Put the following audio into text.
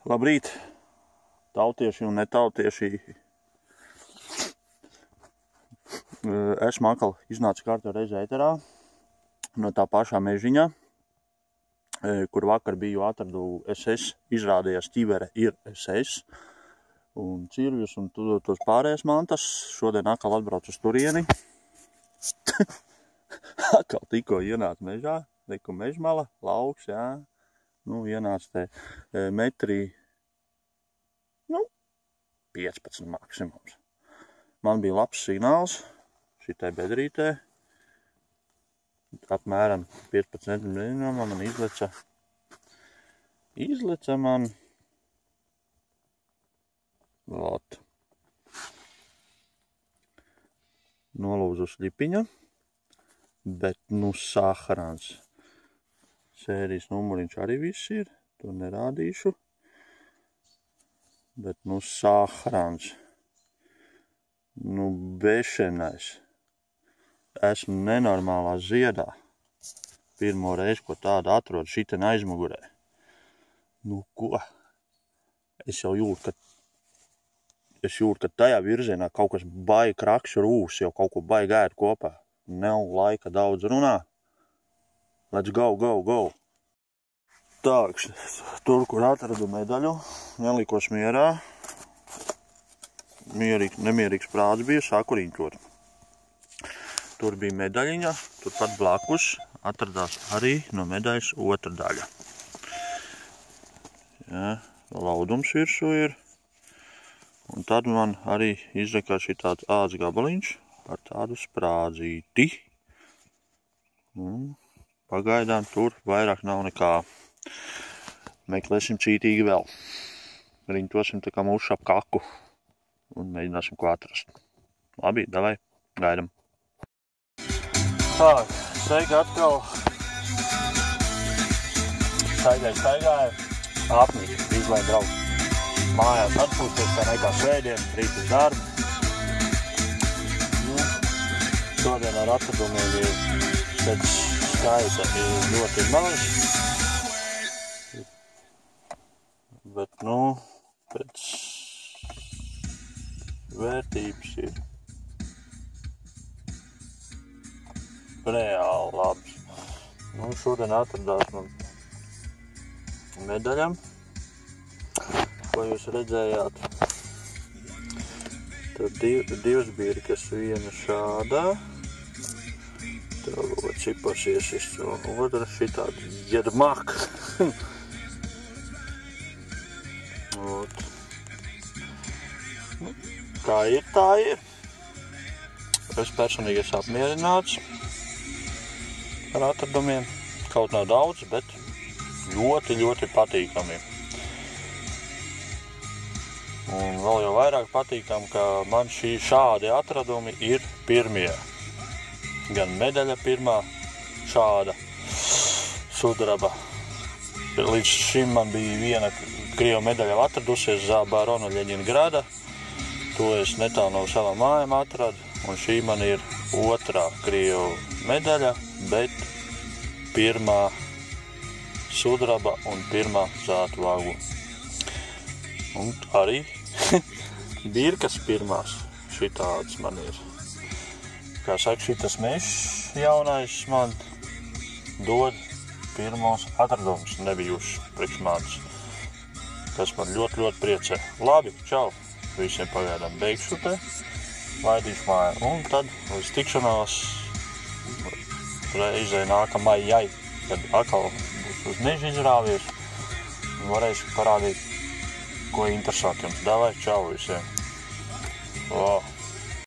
Labrīt, tautieši un netautieši. Esmu atkal iznācis kārtā reizi ēterā no tā pašā mežiņā, kur vakar biju atradu SS, izrādījās ķivere ir SS, un cirvjus un tos pārējās mantas. Šodien atkal atbraucu uz turieni. Atkal tikko ienāca mežā, liku mežmala, lauks, jā. Nu, ienāca te metrī, 15 maksimums. Man bija labs signāls šitai bedrītē. Apmēram 15 centimetri man izleca man. Vot. Nolūzu sļipiņa, bet saharans. Sērijas numuriņš arī viss ir, to nerādīšu. Bet saharans. Bešenais. Esmu nenormālā ziedā. Pirmo reizi, ko tādu atrodu šiten aizmugurē. Ko? Es jau jūtu, ka tajā virzienā kaut kas baigi kraks rūs, jau kaut ko baigi ēd kopā. Nav laika daudz runā. Let's go, go, go. Tāks, tur, kur atradu medaļu, nelikos mierā. Nemierīgs prāts bija, sāku riņķot. Tur bija medaļiņa, turpat blakus atradās arī no medaļas otra daļa. Jā, laudums virsū ir. Un tad man arī izrakā šī tāds āds gabaliņš ar tādu sprādzīti. Pagaidām tur vairāk nav nekā. Meklēsim cītīgi vēl. Riņķosim tā kā mušu ap kaku. Un mēģināsim ko atrast. Labi, davai, gaidam. Tā, steigā atkal. Staigāju. Apnīk, izlēju braukt. Mājās atpūsties, kā nekā svētdien, rīt uz darbu. Šodien ar atradumiem ir pēc skaita ir ļoti maz. Bet, pēc vērtības ir reāli labs. Šodien atradās man medaļam, ko jūs redzējāt. Tad divas birkas, viena šādā, tā cipasies, otra šitāda jedmak. Kā ir, tā ir. Es personīgi esmu apmierināts ar atradumiem. Kaut nav daudz, bet ļoti, ļoti patīkami. Un vēl jau vairāk patīkami, ka man šādi atradumi ir pirmie. Gan medaļa pirmā, šāda sudraba. Līdz šim man bija viena Krievu medaļa atradusies Zabarona Ļeņingrada. To es netālu no savām mājām atradu, un šī man ir otrā Krievu medaļa, bet pirmā sudraba un pirmā zelta vagu. Un arī birkas pirmās šitādas man ir. Kā saka, šitas mežs jaunais man dod pirmos atradumus nebijušas priekš manis. Tas man ļoti, ļoti priecē. Labi, čau! Visiem pagaidām beigšu te, laidīšu mājā. Un tad līdz tikšanās reizē nākamajai, kad atkal būs uz mežu izrāvies un varēšu parādīt, ko interesanti jums. Davai, čau visiem!